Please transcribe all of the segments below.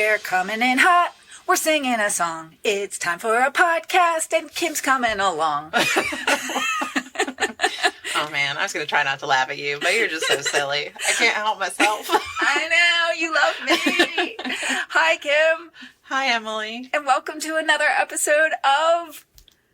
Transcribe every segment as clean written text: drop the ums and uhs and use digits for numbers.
We're coming in hot. We're singing a song. It's time for a podcast, and Kim's coming along. Oh, man, I was going to try not to laugh at you, but you're just so silly. I can't help myself. I know, you love me. Hi, Kim. Hi, Emily. And welcome to another episode of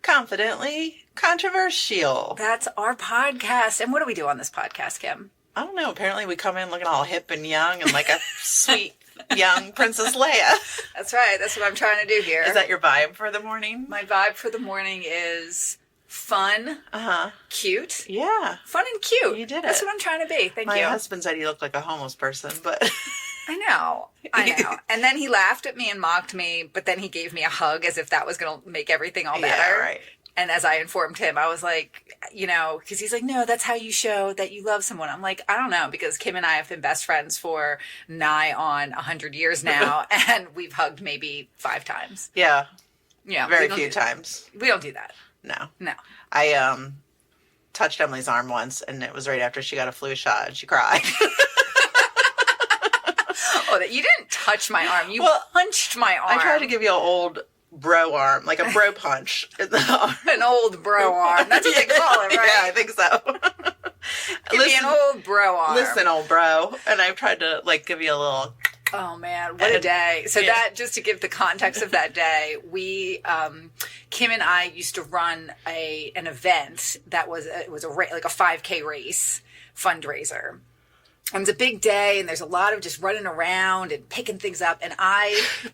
Confidently Controversial. That's our podcast. And what do we do on this podcast, Kim? I don't know. Apparently we come in looking all hip and young and like a sweet young Princess Leia. That's right. That's what I'm trying to do here. Is that your vibe for the morning? My vibe for the morning is fun, cute. Yeah. Fun and cute. You did it. That's what I'm trying to be. Thank you. My husband said he looked like a homeless person, but... I know. And then he laughed at me and mocked me, but then he gave me a hug as if that was going to make everything all better. Yeah, right. And as I informed him, I was like, you know, because he's like, no, that's how you show that you love someone. I'm like, I don't know, because Kim and I have been best friends for nigh on 100 years now, and we've hugged maybe 5 times. Yeah. Yeah. Very few times. We don't do that. No. I touched Emily's arm once, and it was right after she got a flu shot, and she cried. Oh, that you didn't touch my arm. You punched my arm. I tried to give you an old bro arm, like a bro punch in the arm. An old bro arm. That's what they call it, right? Yeah, I think so. Give me an old bro arm. Listen, old bro. And I've tried to, like, give you a little... Oh, man. What a day. So that, just to give the context of that day, we, Kim and I used to run an event that was, like a 5K race fundraiser. And it's a big day, and there's a lot of just running around and picking things up. And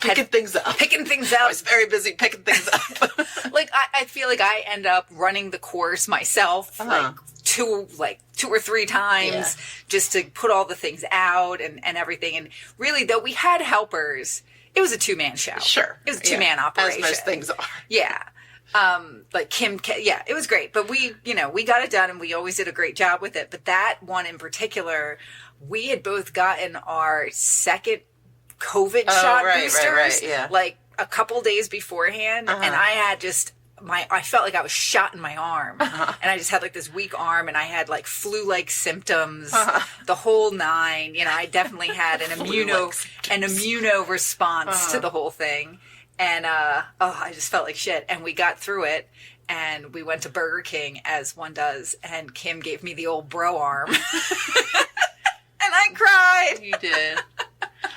Picking things up. I was very busy picking things up. Like, I feel like I end up running the course myself, like two or three times, just to put all the things out and everything. And really, though we had helpers, it was a 2-man show. Sure. It was a 2-man operation. As most things are. Yeah. Like Kim, yeah, it was great. But we got it done, and we always did a great job with it. But that one in particular, we had both gotten our second COVID shot boosters, like a couple days beforehand. And I had just, I felt like I was shot in my arm. And I just had like this weak arm, and I had like flu-like symptoms, the whole 9. You know, I definitely had an immuno response to the whole thing. And, I just felt like shit. And we got through it, and we went to Burger King, as one does, and Kim gave me the old bro arm. And I cried. You did.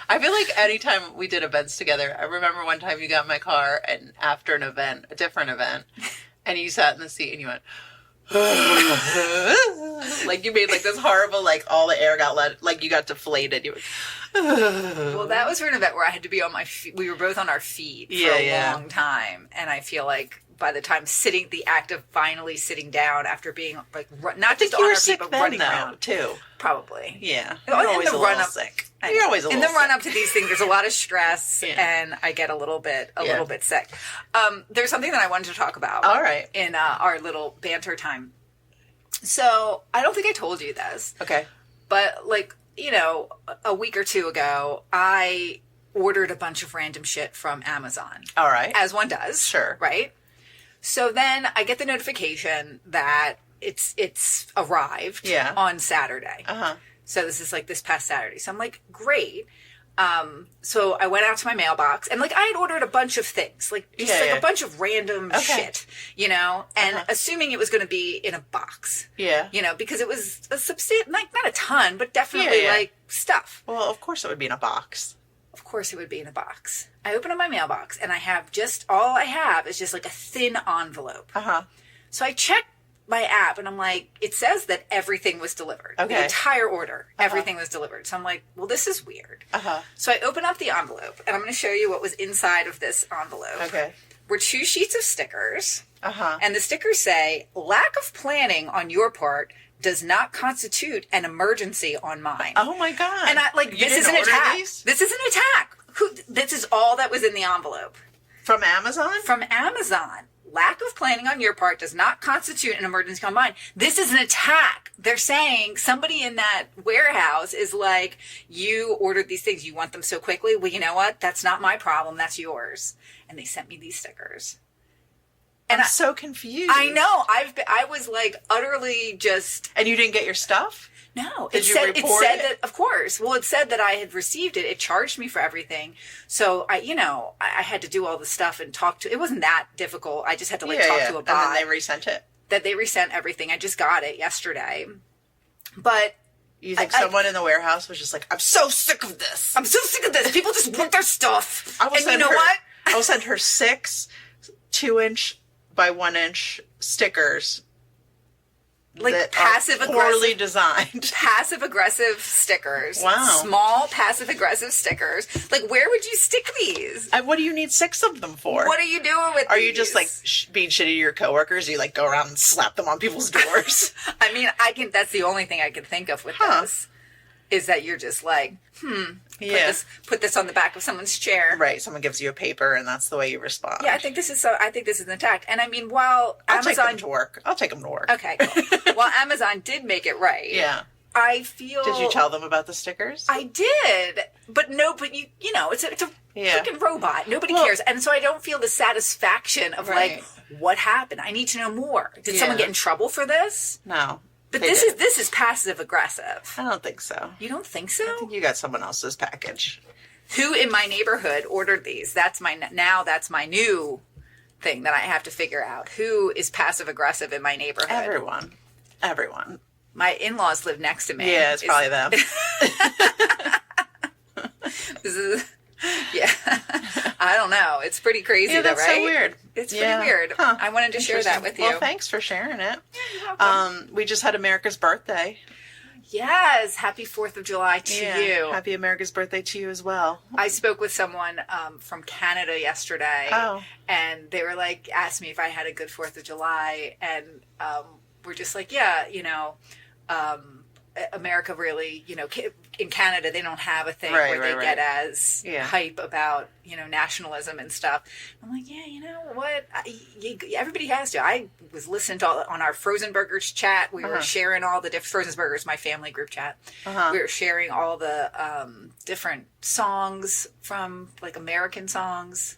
I feel like anytime we did events together, I remember one time you got in my car, and after an event, a different event, and you sat in the seat and you went, like you made like this horrible, like all the air got let, like you got deflated. You went, well, that was for an event where I had to be on my feet. We were both on our feet for a long time. And I feel like by the time the act of finally sitting down after being like, not just on our feet, but running around too. Probably. Yeah. You're always a little sick. You're always a little sick. In the run up to these things, there's a lot of stress, and I get a little bit sick. There's something that I wanted to talk about. All right. In our little banter time. So I don't think I told you this. Okay. But like, you know, a week or 2 ago, I ordered a bunch of random shit from Amazon. All right. As one does. Sure. Right? So then I get the notification that it's arrived on Saturday. So this is like this past Saturday. So I'm like, great. So I went out to my mailbox, and like I had ordered a bunch of things, like just a bunch of random shit, you know, and assuming it was going to be in a box, you know, because it was a substantial, like not a ton, but definitely like stuff. Well, of course it would be in a box. Of course it would be in a box. I open up my mailbox, and I have all I have is just like a thin envelope. So I check my app, and I'm like, it says that everything was delivered. The entire order, everything was delivered. So I'm like, well, this is weird. So I open up the envelope, and I'm going to show you what was inside of this envelope. Were 2 sheets of stickers. And the stickers say, lack of planning on your part does not constitute an emergency on mine. Oh my God. And I like, this is an attack. This is an attack. This is all that was in the envelope. From Amazon? From Amazon. Lack of planning on your part does not constitute an emergency on mine. This is an attack. They're saying somebody in that warehouse is like, you ordered these things. You want them so quickly? Well, you know what? That's not my problem. That's yours. And they sent me these stickers. And I'm so confused. I know. I was like utterly just. And you didn't get your stuff? No. Did you report it? It said that, of course. Well, it said that I had received it. It charged me for everything. So I had to do all the stuff and talk to. It wasn't that difficult. I just had to talk to a bot. And then they resent it. That they resent everything. I just got it yesterday. But. You think someone in the warehouse was just like, I'm so sick of this. I'm so sick of this. People just want their stuff. And you know what? I will send her 6 2-inch by 1-inch stickers. Like passive-aggressive. Poorly designed. Passive-aggressive stickers. Wow. Small passive-aggressive stickers. Like, where would you stick these? And what do you need 6 of them for? What are you doing with these? Are you just, like, being shitty to your coworkers? You, like, go around and slap them on people's doors? I mean, that's the only thing I can think of with this. Is that you're just like, put this on the back of someone's chair. Right. Someone gives you a paper and that's the way you respond. Yeah, I think this is an attack. And I mean, while I'll Amazon... take them to work. I'll take them to work. Okay, cool. While Amazon did make it right. Yeah. I feel... Did you tell them about the stickers? I did. But it's a freaking robot. Nobody cares. And so I don't feel the satisfaction of like, what happened? I need to know more. Did someone get in trouble for this? No. But this is passive aggressive. I don't think so. You don't think so? I think you got someone else's package. Who in my neighborhood ordered these? That's my new thing that I have to figure out. Who is passive aggressive in my neighborhood? Everyone. My in-laws live next to me. Yeah, it's probably them. Yeah. I don't know. It's pretty crazy, though, right? That's so weird. It's pretty weird. Huh. I wanted to share that with you. Well, thanks for sharing it. Yeah, you're welcome. We just had America's birthday. Yes. Happy 4th of July to you. Happy America's birthday to you as well. I spoke with someone from Canada yesterday. Oh. And they were like, asked me if I had a good 4th of July. And we're just like, yeah, America really, in Canada, they don't have a thing where they get as hype about, nationalism and stuff. I'm like, yeah, you know what? Everybody has to. I was listening to on our Frozen Burgers chat. We were sharing all the different Frozen Burgers, my family group chat. We were sharing all the different songs from like American songs.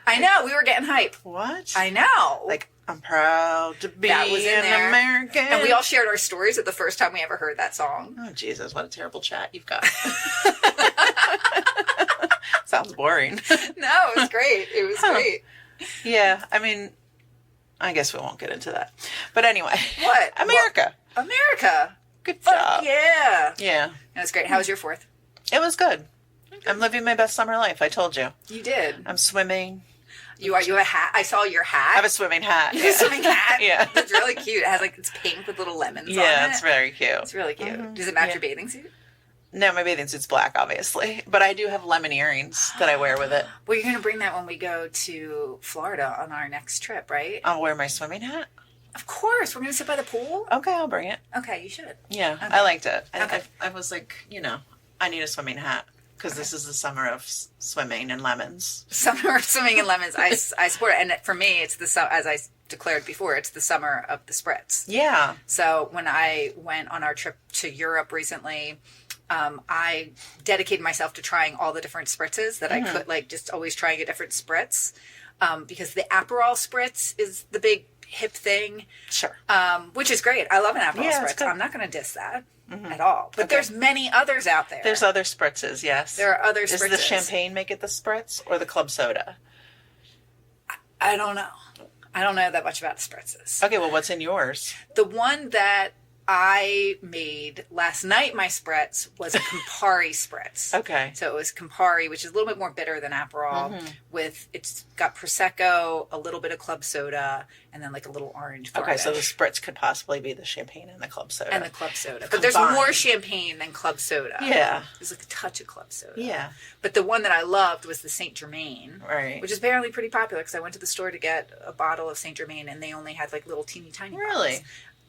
I know, we were getting hype. What? I know. Like, I'm proud to be an American. And we all shared our stories at the first time we ever heard that song. Oh, Jesus, what a terrible chat you've got. Sounds boring. No, it was great. It was great. Yeah, I mean, I guess we won't get into that. But anyway. What? America. America. Good job. Yeah. Yeah. That was great. How was your 4th? It was good. I'm living my best summer life, I told you. You did. I'm swimming. You have a hat? I saw your hat. I have a swimming hat. You have a swimming hat? Yeah. It's really cute. It has it's pink with little lemons on it. Yeah, it's very cute. It's really cute. Does it match your bathing suit? No, my bathing suit's black, obviously. But I do have lemon earrings that I wear with it. Well, you're going to bring that when we go to Florida on our next trip, right? I'll wear my swimming hat? Of course. We're going to sit by the pool? Okay, I'll bring it. Okay, you should. Yeah, okay. I liked it. I was like, I need a swimming hat. Because this is the summer of swimming and lemons. Summer of swimming and lemons. I support it. And for me, it's as I declared before, it's the summer of the spritz. Yeah. So when I went on our trip to Europe recently, I dedicated myself to trying all the different spritzes that I could, just always trying a different spritz. Because the Aperol spritz is the big hip thing. Sure. Which is great. I love an Aperol spritz. I'm not going to diss that. At all. But there's many others out there. There's other spritzes, yes. There are other spritzes. Does the champagne make it the spritz or the club soda? I don't know. I don't know that much about the spritzes. Okay, well, what's in yours? The one that I made last night, my spritz, was a Campari spritz. Okay. So it was Campari, which is a little bit more bitter than Aperol. It's got Prosecco, a little bit of club soda, and then a little orange garnish. Okay, so the spritz could possibly be the champagne and the club soda. And the club soda. But there's more champagne than club soda. Yeah. There's a touch of club soda. Yeah. But the one that I loved was the Saint Germain. Right. Which is apparently pretty popular because I went to the store to get a bottle of Saint Germain and they only had little teeny tiny Really? bottles.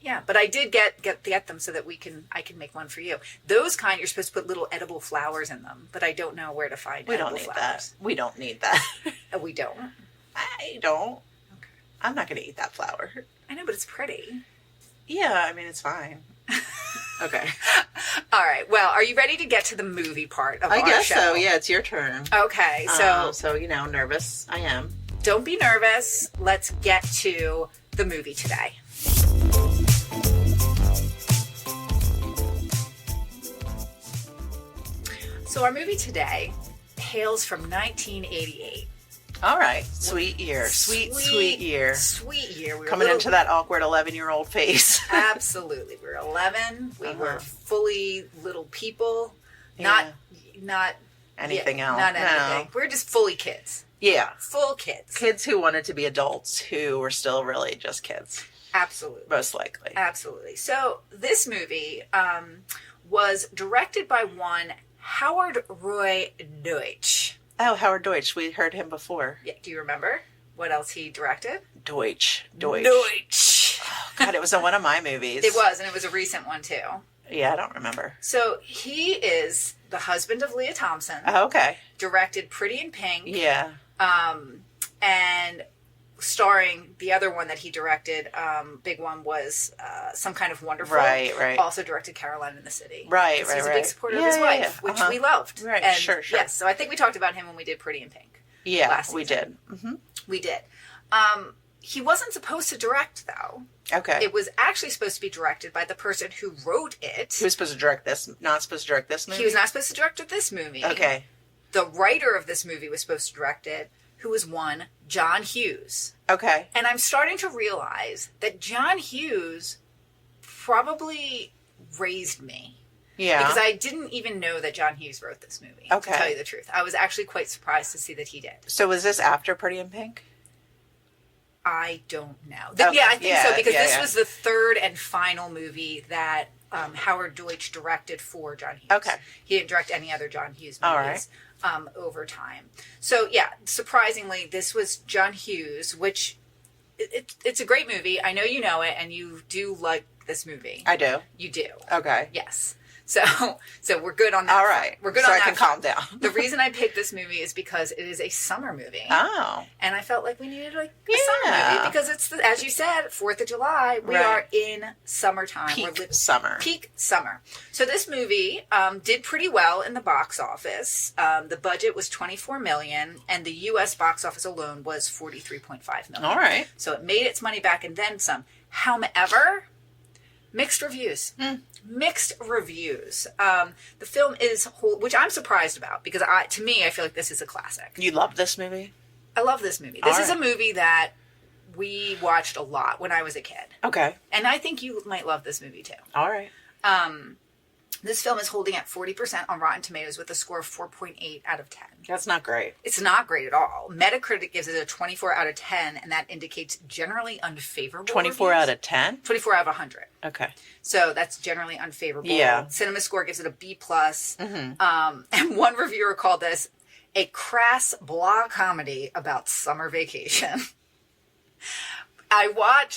Yeah, but I did get them so that I can make one for you. Those kind, you're supposed to put little edible flowers in them, but I don't know where to find edible flowers. We don't need that. We don't? I don't. Okay. I'm not going to eat that flower. I know, but it's pretty. Yeah, I mean, it's fine. Okay. All right. Well, are you ready to get to the movie part of our show? I guess so. Yeah, it's your turn. Okay. So, nervous. I am. don't be nervous. Let's get to the movie today. So our movie today hails from 1988. All right. Sweet year. Sweet year. Sweet year. We were coming into that awkward 11-year-old phase. Absolutely. We were 11. We were fully little people. Not anything else. Not anything. No. We were just fully kids. Yeah. Full kids. Kids who wanted to be adults who were still really just kids. Absolutely. Most likely. Absolutely. So this movie was directed by one Howard Roy Deutsch. Oh, Howard Deutsch. We heard him before. Yeah. Do you remember what else he directed? Deutsch. Oh, God, it was in one of my movies. It was, and it was a recent one too. Yeah, I don't remember. So he is the husband of Leah Thompson. Oh, okay. Directed Pretty in Pink. Yeah. And starring the other one that he directed, big one was Some Kind of Wonderful. Right. Also directed Caroline in the City. Right. He's a big supporter of his wife, which we loved. Right, and sure. Yes, so I think we talked about him when we did Pretty in Pink. Yeah, last we season. did. Mm-hmm. We did. He wasn't supposed to direct, though. Okay. It was actually supposed to be directed by the person who wrote it. He was supposed to direct this, not supposed to direct this movie? He was not supposed to direct this movie. Okay. The writer of this movie was supposed to direct it, who was one John Hughes. Okay. And I'm starting to realize that John Hughes probably raised me. Yeah. Because I didn't even know that John Hughes wrote this movie, to tell you the truth. I was actually quite surprised to see that he did. So was this after Pretty in Pink? I don't know. Okay. Yeah, I think so, because this yeah. was the third and final movie that Howard Deutsch directed for John Hughes. Okay. He didn't direct any other John Hughes All movies over time. So, yeah, surprisingly, this was John Hughes, which it's a great movie. I know you know it, and you do like this movie. I do. You do. Okay. Yes. So we're good on that. All right. We're good so on I that. can calm down. The reason I picked this movie is because it is a summer movie. Oh. And I felt like we needed a summer movie because it's, as you said, 4th of July. We are in summertime. Peak summer. Peak summer. So this movie did pretty well in the box office. The budget was $24 million, and the U.S. box office alone was $43.5 million. All right. So it made its money back and then some. However, mixed reviews. Mixed reviews. The film is, which I'm surprised about because to me, I feel like this is a classic. You love this movie? I love this movie. This is a movie that we watched a lot when I was a kid. Okay. And I think you might love this movie too. All right. This film is holding at 40% on Rotten Tomatoes with a score of 4.8 out of 10. That's not great. It's not great at all. Metacritic gives it a 24 out of 10, and that indicates generally unfavorable 24 reviews. out of 10? 24 out of 100. Okay. So that's generally unfavorable. Yeah. Cinema Score gives it a B+. And one reviewer called this a crass blah comedy about summer vacation. I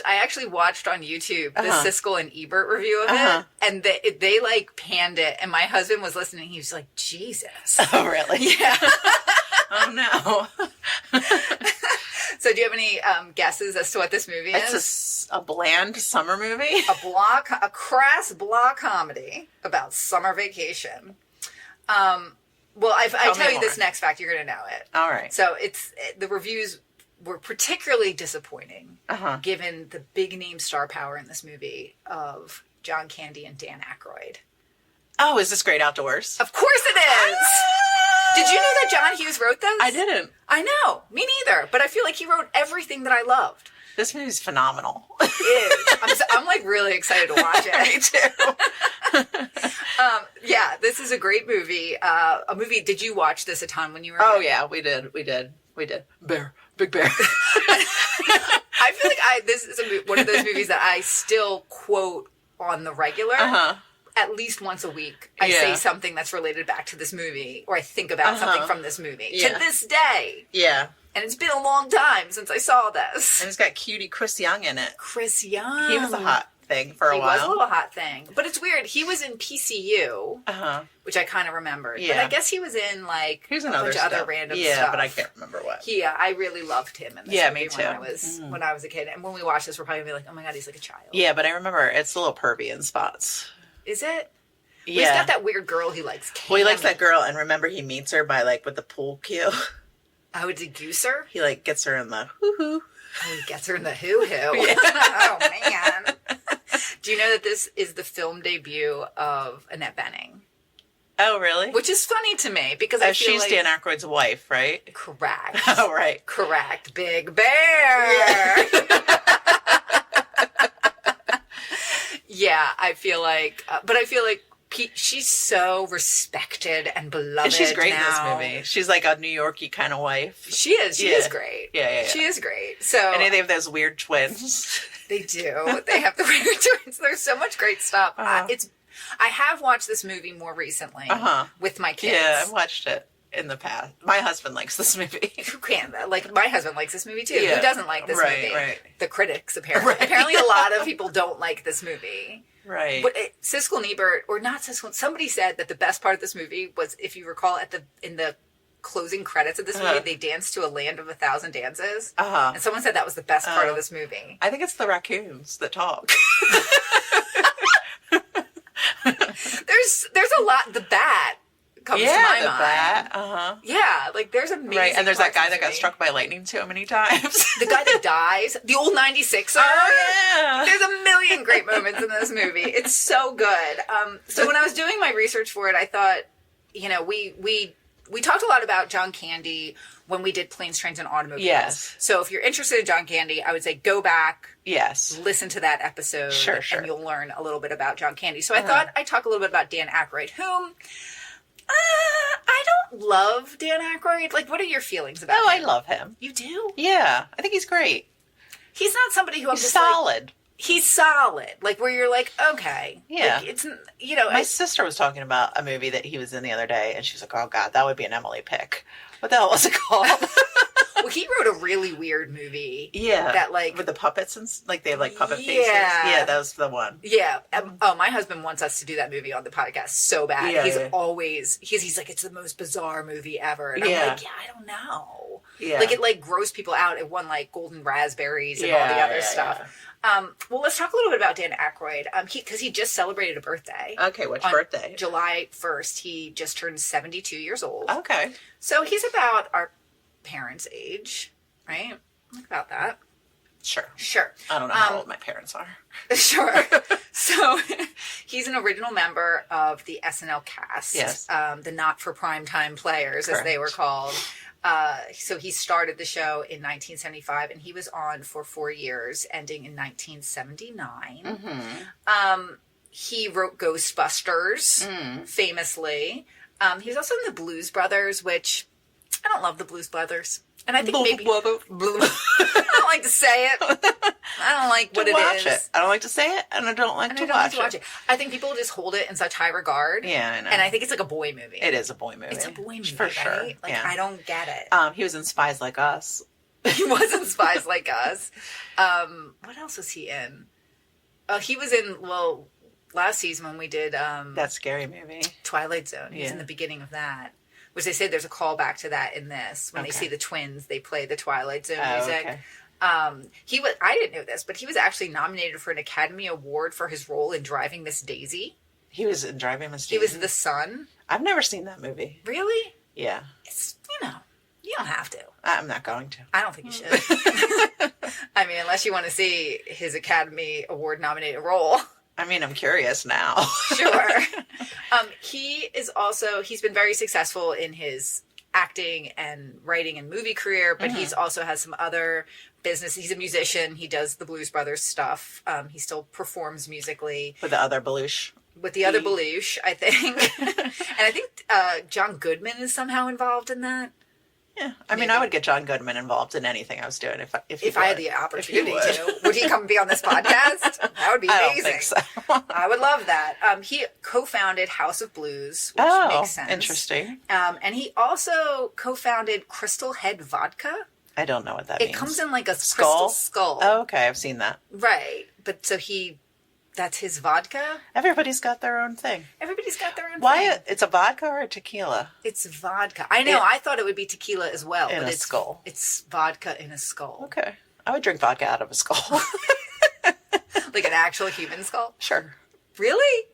actually watched on YouTube the Siskel and Ebert review of it, and they like panned it, and my husband was listening. He was like, Jesus. Oh, really? Yeah. Oh, no. So do you have any guesses as to what this movie is? It's a bland summer movie? A crass blah comedy about summer vacation. Well, I tell you this next fact, you're going to know it. All right. So the reviews were particularly disappointing given the big name star power in this movie of John Candy and Dan Aykroyd. Oh, is this Great Outdoors? Of course it is! Did you know that John Hughes wrote this? I didn't. I know. Me neither. But I feel like he wrote everything that I loved. This movie's phenomenal. It is. I'm like really excited to watch it. Me too. Yeah, this is a great movie. A movie. Did you watch this a ton when you were? Oh yeah, we did. Bear, big bear. I feel like this is one of those movies that I still quote on the regular. At least once a week, I say something that's related back to this movie, or I think about something from this movie to this day. Yeah. And it's been a long time since I saw this. And it's got cutie Chris Young in it. Chris Young. He was a hot thing for a while. He was a little hot thing. But it's weird. He was in PCU, which I kind of remembered. Yeah. But I guess he was in like He was a in bunch of other random stuff. Yeah, but I can't remember what. Yeah, I really loved him in this movie me too. When I was a kid. And when we watch this, we're probably going to be like, oh my God, he's like a child. Yeah, but I remember it's a little pervy in spots. Is it? Yeah. Well, he's got that weird girl he likes. Well, he likes that girl, and remember he meets her by like with the pool cue. Oh, it's a gooser? He, like, gets her in the hoo-hoo. Oh, he gets her in the hoo-hoo. Yeah. Oh, man. Do you know that this is the film debut of Annette Bening? Oh, really? Which is funny to me because I feel she's like... Dan Aykroyd's wife, right? Correct. Oh, right. Correct. Big Bear. Yeah, I feel like... but I feel like she's so respected and beloved. And she's great now. in this movie. She's like a New Yorkie kind of wife. She is. She is great. Yeah. She is great. So... And they have those weird twins. They do. They have the weird twins. There's so much great stuff. I have watched this movie more recently with my kids. Yeah, I've watched it in the past. My husband likes this movie. Who can? Like, my husband likes this movie too. Yeah. Who doesn't like this movie? Right. The critics, apparently. Right. Apparently, a lot of people don't like this movie. Right. But Siskel and Ebert, or not Siskel, somebody said that the best part of this movie was, if you recall, in the closing credits of this movie, they danced to A Land of a Thousand Dances. And someone said that was the best part of this movie. I think it's the raccoons that talk. There's a lot. The bat comes to my mind. Bat. Yeah, like there's amazing. Right, and there's that guy that got movie. struck by lightning so many times. The guy that dies, the old 96er. Oh yeah. There's a million great moments in this movie. It's so good. So when I was doing my research for it, I thought, we talked a lot about John Candy when we did Planes, Trains, and Automobiles. Yes. So if you're interested in John Candy, I would say go back. Yes. Listen to that episode. Sure. And you'll learn a little bit about John Candy. So I thought I'd talk a little bit about Dan Aykroyd, whom... I don't love Dan Aykroyd. Like, what are your feelings about him? I love him. You do? Yeah, I think he's great. He's not somebody who I'm He's just solid. He's solid. Like, where you're like, okay. Yeah. Like, it's, My sister was talking about a movie that he was in the other day, and she's like, oh, God, that would be an Emily pick. What the hell was it called? Well, he wrote a really weird movie. Yeah. That, like... With the puppets and... Like, they have, like, puppet faces. Yeah. Yeah, that was the one. Yeah. My husband wants us to do that movie on the podcast so bad. Yeah, he's always... He's like, it's the most bizarre movie ever. And I'm like, I don't know. Yeah. Like, it, like, grossed people out. It won, like, Golden Raspberries and all the other stuff. Yeah. Well, let's talk a little bit about Dan Aykroyd. Because he just celebrated a birthday. Okay, which birthday? July 1st. He just turned 72 years old. Okay. So he's about our parents' age, right? Think about that. Sure. I don't know how old my parents are. Sure. So he's an original member of the SNL cast. Yes. The not-for-primetime players, Correct. as they were called. So he started the show in 1975, and he was on for 4 years, ending in 1979. He wrote Ghostbusters, famously. He was also in the Blues Brothers, which I don't love the Blues Brothers. And I think maybe... I don't like to say it. I don't like what it is. I don't like to say it, and I don't like to watch it. I think people just hold it in such high regard. Yeah, I know. And I think it's like a boy movie. It is a boy movie. It's a boy movie, for sure. right? Like, I don't get it. He was in Spies Like Us. He was in Spies Like Us. What else was he in? He was in, last season when we did... that scary movie. Twilight Zone. He was in the beginning of that. Which they say there's a callback to that in this. When they see the twins, they play the Twilight Zone music. Okay. He was, I didn't know this, but he was actually nominated for an Academy Award for his role in Driving Miss Daisy. He was in Driving Miss Daisy? He was the son. I've never seen that movie. Really? Yeah. It's, you don't have to. I'm not going to. I don't think you should. I mean, unless you want to see his Academy Award nominated role. I mean, I'm curious now. Sure. He's been very successful in his acting and writing and movie career, but he's also has some other business. He's a musician. He does the Blues Brothers stuff. He still performs musically. With the other Belushi. With the other Belushi, I think. And I think John Goodman is somehow involved in that. Yeah, I mean, I would get John Goodman involved in anything I was doing if I had the opportunity to. Would he come be on this podcast? That would be amazing. I don't think so. I would love that. He co-founded House of Blues, which makes sense. Interesting. And he also co-founded Crystal Head Vodka. I don't know what that means. It comes in like a crystal skull. Oh, okay, I've seen that. Right, but so that's his vodka. Everybody's got their own thing. Everybody's got their own thing. Why? It's a vodka or a tequila? It's vodka. I know. I thought it would be tequila as well. In a skull. It's vodka in a skull. Okay. I would drink vodka out of a skull. Like an actual human skull? Sure. Really?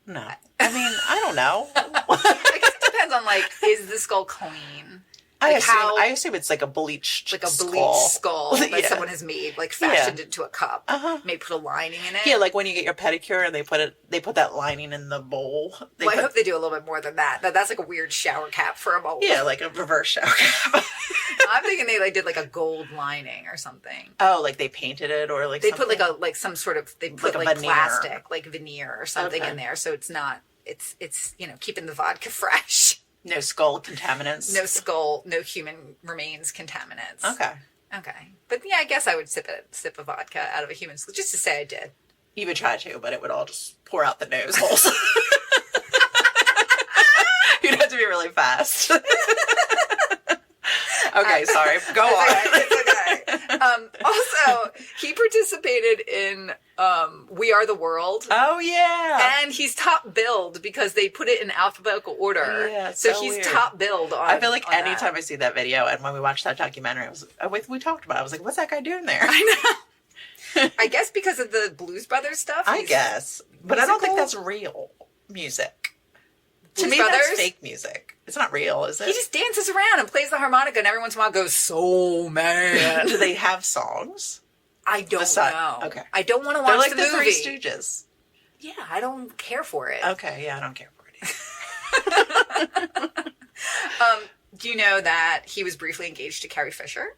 No. I mean, I don't know. I guess it depends on, like, is the skull clean? I Like assume it's like a bleached skull that Yeah. someone has made, like fashioned into a cup. May put a lining in it. Yeah, like when you get your pedicure and they put that lining in the bowl. I hope they do a little bit more than that. That's like a weird shower cap for a bowl. Yeah, like a reverse shower cap. I'm thinking they like did like a gold lining or something. Oh, like they painted it, or like they something? put like some sort of Like a veneer. plastic, like veneer or something in there, so it's not. It's keeping the vodka fresh. No skull contaminants. No skull, no human remains contaminants. Okay. But yeah, I guess I would sip a vodka out of a human skull just to say I did. You would try to, but it would all just pour out the nose holes. You'd have to be really fast. Okay, sorry. Go on. It's okay. Also, he participated in We Are the World. Oh, yeah. And he's top billed because they put it in alphabetical order. Yeah, so so he's weird. top billed on I feel like on anytime that. I see that video, and when we watched that documentary, we talked about it. I was like, what's that guy doing there? I know. I guess because of the Blues Brothers stuff. I guess. But I don't think musical. that's real music. To Blues me, Brothers? that's fake music. It's not real, is it? He just dances around and plays the harmonica, and every once in a while goes, "So man." Do they have songs? I don't know. Okay. I don't want to They're watch like the the movie. Three Stooges. Yeah, I don't care for it. Okay, yeah, I don't care for it either. Do you know that he was briefly engaged to Carrie Fisher?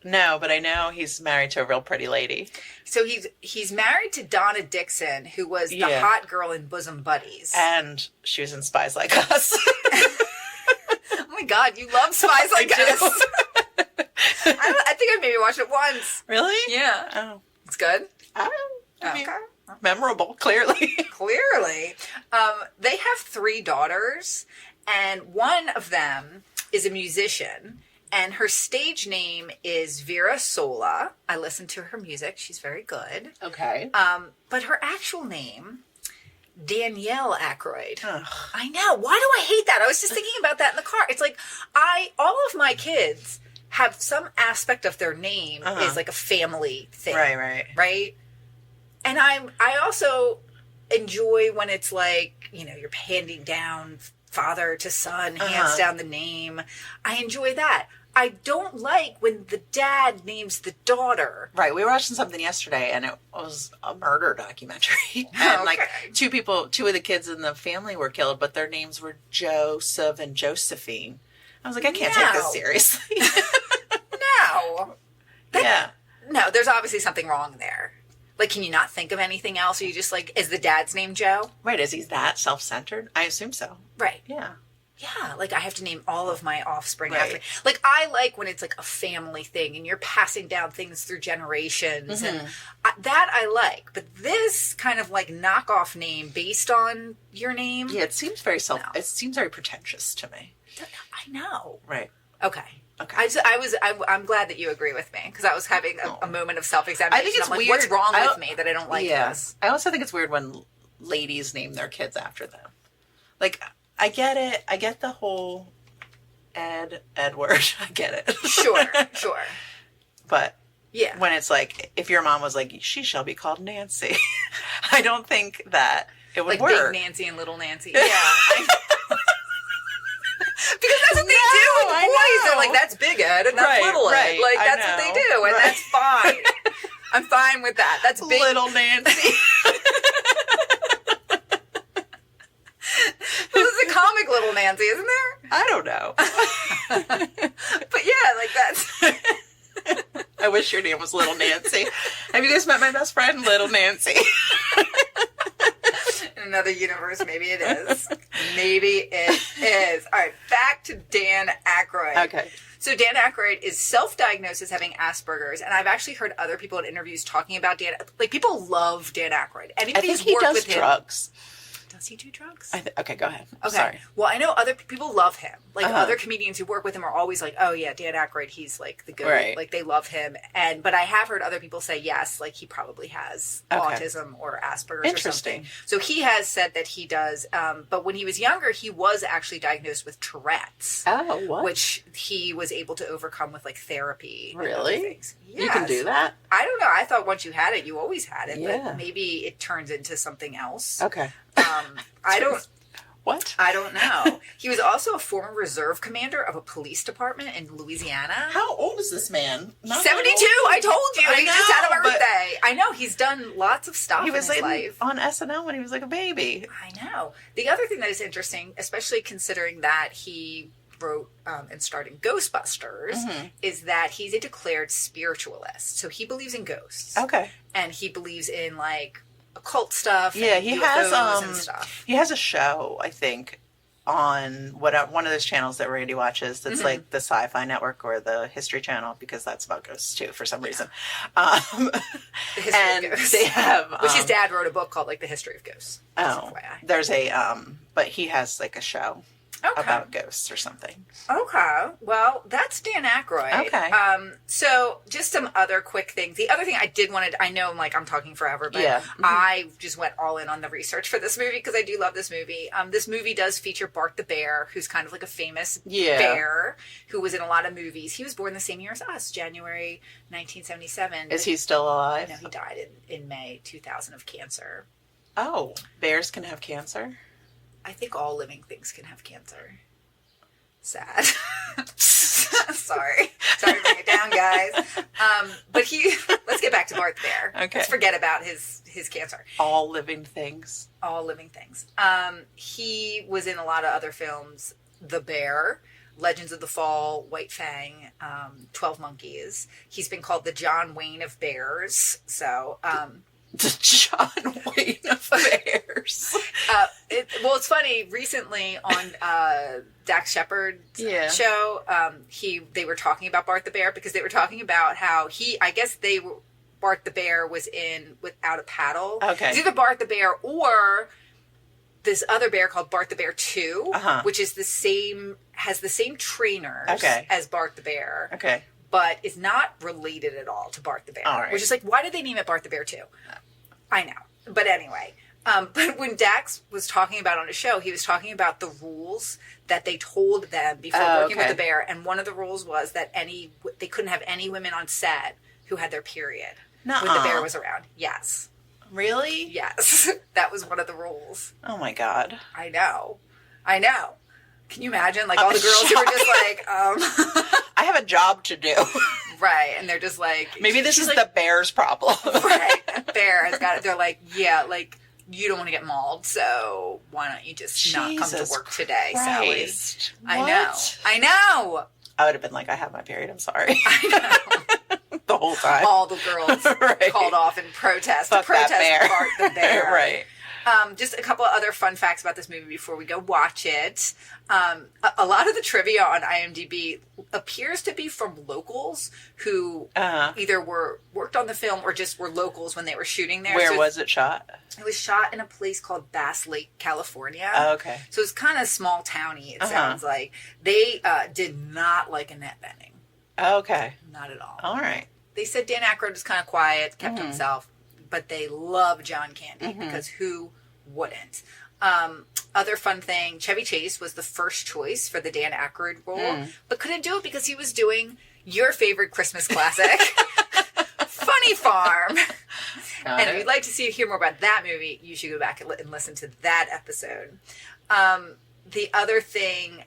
No, but I know he's married to a real pretty lady. So he's married to Donna Dixon, who was the Yeah. hot girl in Bosom Buddies. And she was in Spies Like Us. Oh my God, you love Spies Like I do. Us. I think I maybe watched it once. Really? Yeah. Oh. It's good. I mean, Okay. memorable, clearly. Clearly. They have 3 daughters, and one of them is a musician, and her stage name is Vera Sola. I listen to her music. She's very good. Okay. But her actual name, Danielle Aykroyd. Ugh. I know. Why do I hate that? I was just thinking about that in the car. It's like all of my kids have some aspect of their name is like a family thing. Right. Right? And I also enjoy when it's like, you're handing down father to son, hands down the name. I enjoy that. I don't like when the dad names the daughter. Right. We were watching something yesterday, and it was a murder documentary. And like two of the kids in the family were killed, but their names were Joseph and Josephine. I was like, I can't take this seriously. No. Yeah. No, there's obviously something wrong there. Like, can you not think of anything else? Or you just like, is the dad's name Joe? Right. Is he that self-centered? I assume so. Right. Yeah. Yeah, like I have to name all of my offspring Right. after. Like I like when it's like a family thing and you're passing down things through generations, and that I like. But this kind of like knockoff name based on your name, Yeah. It seems It seems very pretentious to me. I know. Right. Okay. Okay. I'm glad that you agree with me because I was having a moment of self-examination. I think it's I'm like, weird. what's wrong with me that I don't like this? I also think it's weird when ladies name their kids after them. Like, I get it. I get the whole Edward. I get it. Sure. But Yeah. when it's like, if your mom was like, she shall be called Nancy, I don't think that it would Like work. Big Nancy and Little Nancy. Yeah. Because that's what they do with I boys. They're know. like, that's Big Ed and that's Right, Little Ed. right. Like, I that's what they know. do. And Right. that's fine. I'm fine with that. That's big. Little Nancy. There's a comic Little Nancy, isn't there? I don't know. But yeah, like that's. I wish your name was Little Nancy. Have you guys met my best friend, Little Nancy? In another universe, maybe it is. Maybe it is. All right, back to Dan Aykroyd. Okay. So Dan Aykroyd is self-diagnosed as having Asperger's, and I've actually heard other people in interviews talking about Dan. Like, people love Dan Aykroyd. I Anybody think who's he worked does with him. drugs. Does he do drugs? Okay, go ahead. Okay. Sorry. Well, I know other people love him. Like other comedians who work with him are always like, "Oh yeah, Dan Aykroyd, he's like the good." Right. Like they love him. But I have heard other people say yes, like he probably has autism or Asperger's or something. So he has said that he does. But when he was younger, he was actually diagnosed with Tourette's. Oh, what? Which he was able to overcome with like therapy. And Really? other things. You can do that? I don't know. I thought once you had it, you always had it. Yeah. But maybe it turns into something else. Okay. I don't. What? I don't know. He was also a former reserve commander of a police department in Louisiana. How old is this man? Not 72. I told you. He just had a birthday. I know. He's done lots of stuff in his life. On SNL when he was like a baby. I know. The other thing that is interesting, especially considering that he wrote and starred in Ghostbusters, is that he's a declared spiritualist. So he believes in ghosts. Okay. And he believes in like occult stuff. Yeah, he has and stuff. He has a show, I think, on one of those channels that Randy watches. That's like the Sci-Fi Network or the History Channel, because that's about ghosts too for some reason. The History of Ghosts. They have, which his dad wrote a book called like The History of Ghosts. Oh, there's a but he has like a show. About ghosts or something. Okay. Well, that's Dan Aykroyd. Okay. So just some other quick things. The other thing I did want to, I know like I'm talking forever, but I just went all in on the research for this movie because I do love this movie. This movie does feature Bart the Bear, who's kind of like a famous bear who was in a lot of movies. He was born the same year as us, January 1977. Is he still alive? No, he died in May 2000 of cancer. Oh, bears can have cancer? I think all living things can have cancer. Sad. Sorry to bring it down, guys. But let's get back to Bart the Bear. Okay. Let's forget about his cancer. All living things. All living things. He was in a lot of other films. The Bear, Legends of the Fall, White Fang, 12 Monkeys. He's been called the John Wayne of Bears. So, the John Wayne of Bears. It's funny. Recently on Dax Shepard's show, they were talking about Bart the Bear because they were talking about how Bart the Bear was in Without a Paddle. Okay. It's either Bart the Bear or this other bear called Bart the Bear 2, which is has the same trainers as Bart the Bear. Okay. But is not related at all to Bart the Bear. All right. Which is like, why did they name it Bart the Bear 2? I know. But anyway. But when Dax was talking about on his show, he was talking about the rules that they told them before working with the bear. And one of the rules was that they couldn't have any women on set who had their period when the bear was around. Yes. Really? Yes. That was one of the rules. Oh my God. I know. Can you imagine? Like all the girls who were just like, I have a job to do. Right. And they're just like, maybe this is like, the bear's problem. Right. The bear has got it. They're like, yeah, like you don't want to get mauled. So why don't you just not come to work today, Christ. Sally? I know. I would have been like, I have my period. I'm sorry. I know. The whole time. All the girls called off in protest. Fuck Bart the Bear. Right. Just a couple of other fun facts about this movie before we go watch it. A lot of the trivia on IMDb appears to be from locals who either worked on the film or just were locals when they were shooting there. Where was it shot? It was shot in a place called Bass Lake, California. Oh, okay. So it's kind of small towny, it sounds like. They did not like Annette Bening. Okay. Not at all. All right. They said Dan Aykroyd was kind of quiet, kept to himself, but they love John Candy because who wouldn't? Other fun thing, Chevy Chase was the first choice for the Dan Aykroyd role, but couldn't do it because he was doing your favorite Christmas classic, Funny Farm. And if you'd like to hear more about that movie, you should go back and listen to that episode. The other thing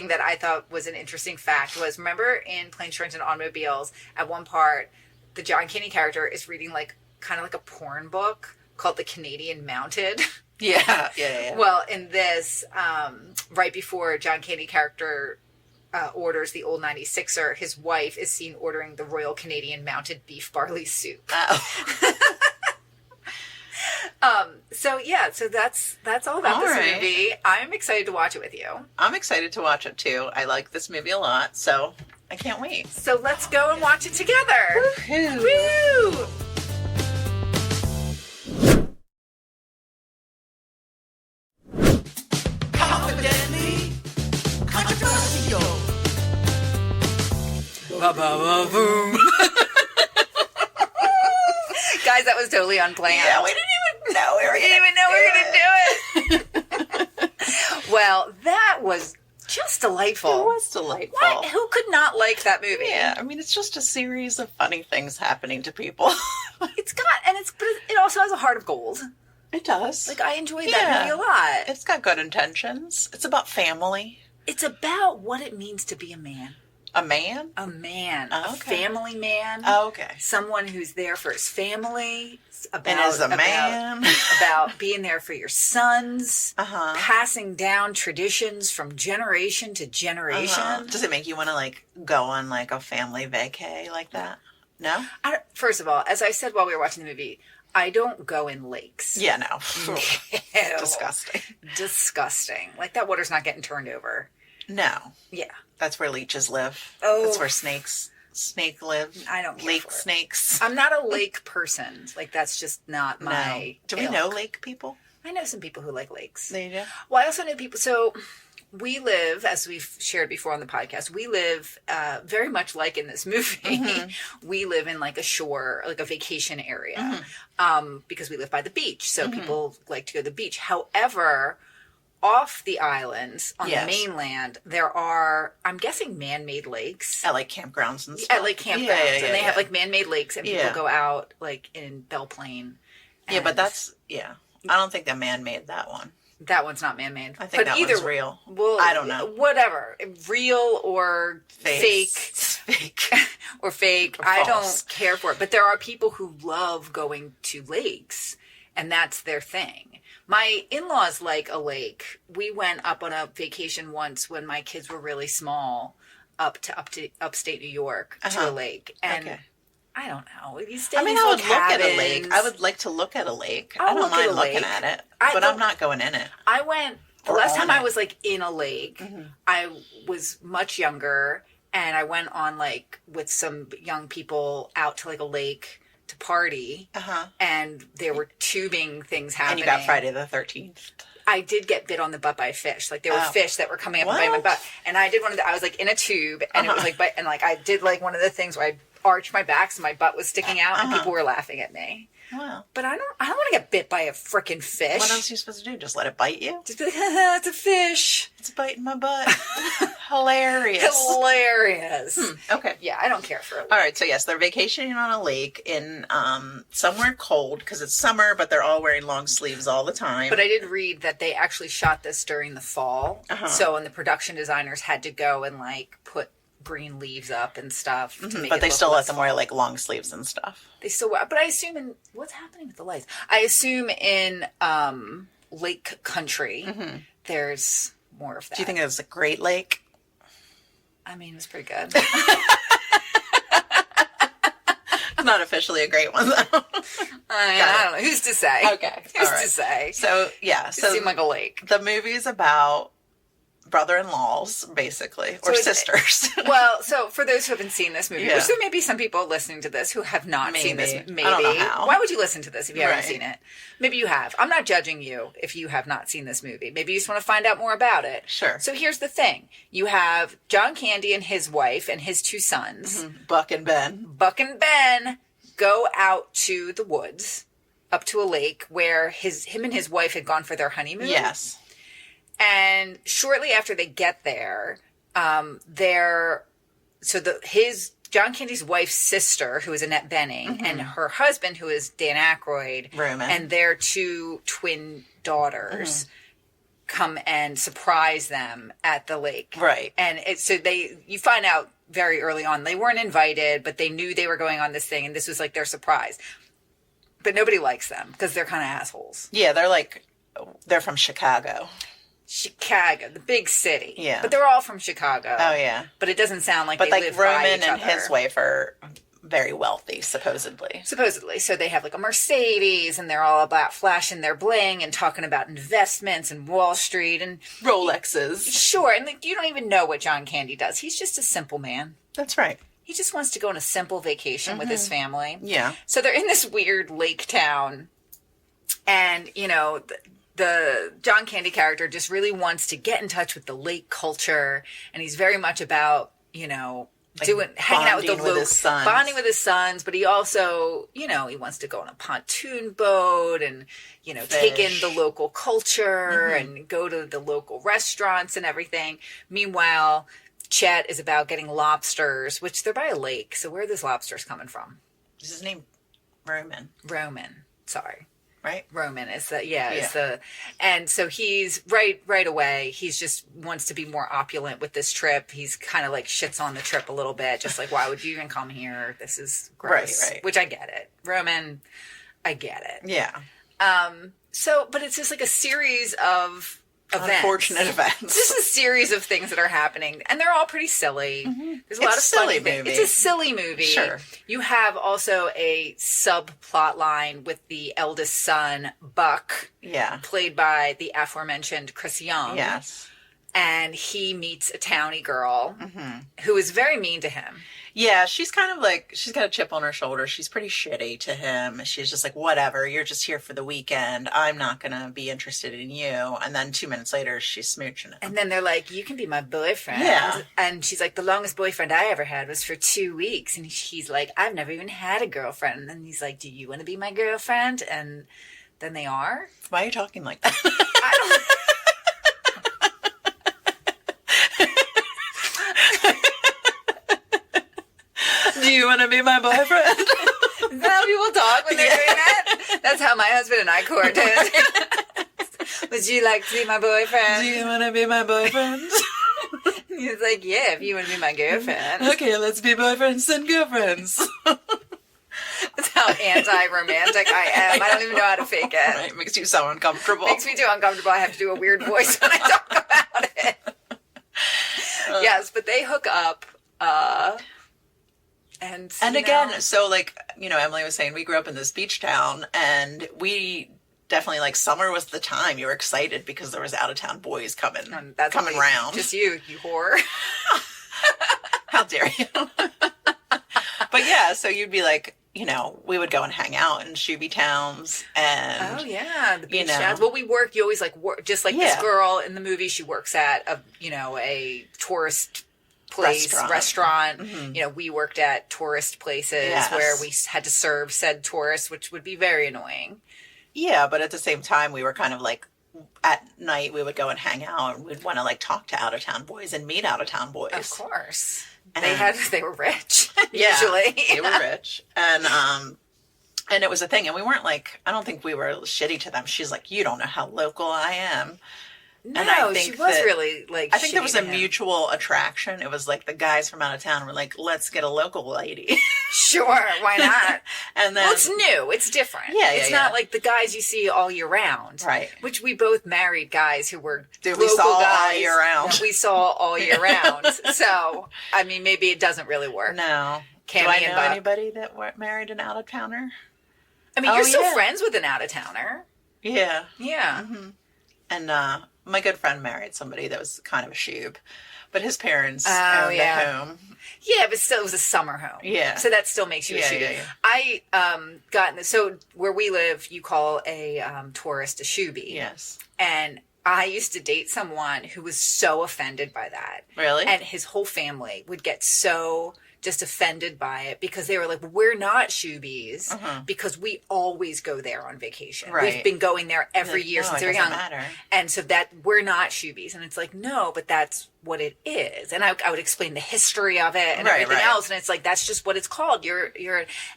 that I thought was an interesting fact was, remember in Planes, Trains, and Automobiles, at one part, the John Candy character is reading kind of like a porn book called The Canadian Mounted. Yeah. Well, in this, right before John Candy character orders the old 96er, his wife is seen ordering the Royal Canadian Mounted Beef Barley Soup. So that's all about this movie. I'm excited to watch it with you. I'm excited to watch it too. I like this movie a lot, so I can't wait. So let's go and watch it together. Woohoo! Woo! Confidently controversial. Guys, that was totally unplanned. Yeah, we didn't even know we were going to do it. Well, that was just delightful. It was delightful. What? Who could not like that movie? Yeah, I mean, it's just a series of funny things happening to people. But it also has a heart of gold. It does. Like, I enjoyed that movie a lot. It's got good intentions. It's about family. It's about what it means to be a man. A man? A man. Oh, okay. A family man. Oh, okay. Someone who's there for his family. And as a man. About being there for your sons. Uh-huh. Passing down traditions from generation to generation. Uh-huh. Does it make you want to, like, go on, like, a family vacay like that? No? First of all, as I said while we were watching the movie, I don't go in lakes. Yeah, no. Ew. Disgusting. Disgusting. Like, that water's not getting turned over. No. Yeah. That's where leeches live. Oh. That's where snake live. I don't care Lake for it. snakes. I'm not a lake person. Like, that's just not my Do we know lake people? I know some people who like lakes. They do? Well, I also know people. So we live, as we've shared before on the podcast, we live very much like in this movie. Mm-hmm. We live in like a shore, like a vacation area, because we live by the beach. So people like to go to the beach. However, off the islands on the mainland, there are, I'm guessing, man-made lakes. At like campgrounds and stuff. At like campgrounds. And they have like man-made lakes, and people go out like in Belle Plaine. Yeah, but that's, I don't think the man made that one. That one's not man-made. I think that one's real. Well, I don't know. Whatever. Real or fake. Or fake. Or I false. don't care for it. But there are people who love going to lakes, and that's their thing. My in-laws like a lake. We went up on a vacation once when my kids were really small, up to upstate New York to a lake. And I don't know. You stay I mean, I would look at a lake. I would like to look at a lake. I don't mind looking at it, but I'm not going in it. I went, the last time I was like in a lake, I was much younger, and I went on like with some young people out to like a lake to party, and there were tubing things happening. And you got Friday the 13th. I did get bit on the butt by a fish. Like, there were fish that were coming up and biting my butt. And I did one of the, I was like in a tube, and it was like, and like I did like one of the things where I arched my back so my butt was sticking out, and people were laughing at me. Wow. But I don't want to get bit by a freaking fish. What else are you supposed to do? Just let it bite you? Just be like, it's a fish. It's biting my butt. Hilarious. Okay. Yeah, I don't care for it. All right, so yes, they're vacationing on a lake in somewhere cold because it's summer, but they're all wearing long sleeves all the time. But I did read that they actually shot this during the fall. So, and the production designers had to go and like put green leaves up and stuff to make but it they look still less let them wear like long sleeves and stuff. They still wear, but I assume in, what's happening with the lights? I assume in lake country, there's more of that. Do you think it was a Great Lake? I mean, it was pretty good. Not officially a great one, though. I don't know. Who's to say? Okay. Who's to say? So, yeah. It seemed like a lake. The movie's about brother-in-laws, basically, or sisters. Well, so for those who haven't seen this movie, which there may be some people listening to this who have not seen this, maybe. I don't know how. Why would you listen to this if you haven't seen it? Maybe you have. I'm not judging you if you have not seen this movie. Maybe you just want to find out more about it. Sure. So here's the thing. You have John Candy and his wife and his two sons. Buck and Ben. Buck and Ben go out to the woods, up to a lake where him and his wife had gone for their honeymoon. Yes. And shortly after they get there, John Candy's wife's sister, who is Annette Bening, and her husband, who is Dan Aykroyd, and their two twin daughters come and surprise them at the lake. Right. And you find out very early on, they weren't invited, but they knew they were going on this thing, and this was like their surprise. But nobody likes them because they're kind of assholes. Yeah, they're from Chicago. Chicago, the big city. Yeah. But they're all from Chicago. Oh, yeah. But it doesn't sound like they live by Roman each and other. his wife are very wealthy, supposedly. So they have like a Mercedes, and they're all about flashing their bling and talking about investments and Wall Street and Rolexes. Sure. And like, you don't even know what John Candy does. He's just a simple man. That's right. He just wants to go on a simple vacation with his family. Yeah. So they're in this weird lake town, and, you know, the John Candy character just really wants to get in touch with the lake culture, and he's very much about, you know, hanging out with the locals, bonding with his sons, but he also, you know, he wants to go on a pontoon boat and, you know, take in the local culture and go to the local restaurants and everything. Meanwhile, Chet is about getting lobsters, which they're by a lake. So where are those lobsters coming from? Is his name Roman? Roman. Sorry. right? Roman is the and so he's right away. He's just wants to be more opulent with this trip. He's kind of like shits on the trip a little bit, just like, why would you even come here? This is gross. Right. Which I get it, Roman. I get it. Yeah. So, but it's just like a series of events. Unfortunate events. Just a series of things that are happening, and they're all pretty silly. Mm-hmm. There's a lot of silly funny movie. It's a silly movie. Sure. You have also a subplot line with the eldest son, Buck. Yeah. Played by the aforementioned Chris Young. Yes. And he meets a townie girl who is very mean to him. Yeah, she's kind of like, she's got a chip on her shoulder. She's pretty shitty to him. She's just like, whatever, you're just here for the weekend. I'm not going to be interested in you. And then 2 minutes later, she's smooching him. And then they're like, you can be my boyfriend. Yeah. And she's like, the longest boyfriend I ever had was for 2 weeks. And he's like, I've never even had a girlfriend. And then he's like, do you want to be my girlfriend? And then they are. Why are you talking like that? I don't Do you want to be my boyfriend? Is that how people talk when they're doing that? That's how my husband and I courted. Would you like to be my boyfriend? Do you want to be my boyfriend? He was like, yeah, if you want to be my girlfriend. Okay, let's be boyfriends and girlfriends. That's how anti-romantic I am. I don't even know how to fake it. Right, makes you so uncomfortable. Makes me too uncomfortable. I have to do a weird voice when I talk about it. Yes, but they hook up. And again, so like, you know, Emily was saying, we grew up in this beach town, and we definitely, like, summer was the time you were excited because there was out-of-town boys coming around. Just you whore. How dare you? But yeah, so you'd be like, you know, we would go and hang out in Shooby Towns, and oh yeah, the beach towns. towns. Well, you always like work, just like this girl in the movie. She works at a tourist restaurant. Mm-hmm. You know, we worked at tourist places where we had to serve said tourists, which would be very annoying. Yeah, but at the same time, we were kind of like, at night we would go and hang out, and we'd want to like talk to out-of-town boys and meet out-of-town boys. Of course. They were rich. Yeah, usually. They were rich. And it was a thing. And we weren't like, I don't think we were shitty to them. She's like, you don't know how local I am. No, and I think she was really like, I think there was a mutual attraction. It was like the guys from out of town were like, let's get a local lady. Sure, why not? And then, well, it's new. It's different. Yeah, it's not like the guys you see all year round. Right. Which we both married guys who were we saw guys all year round. That we saw all year round. So, I mean, maybe it doesn't really work. No. Cammy Do I know anybody that married an out-of-towner? I mean, you're still friends with an out-of-towner. Yeah. Yeah. Mm-hmm. And my good friend married somebody that was kind of a shoob, but his parents owned a home. Yeah, but still, it was a summer home. Yeah. So that still makes you a shoob. Yeah. I so where we live, you call a tourist a shoobie. Yes. And I used to date someone who was so offended by that. Really? And his whole family would get so just offended by it because they were like, we're not shoobies because we always go there on vacation. Right. We've been going there every year since they were young. Matter. And so that we're not shoobies. And it's like, no, but that's what it is. And I would explain the history of it and everything else. And it's like, that's just what it's called.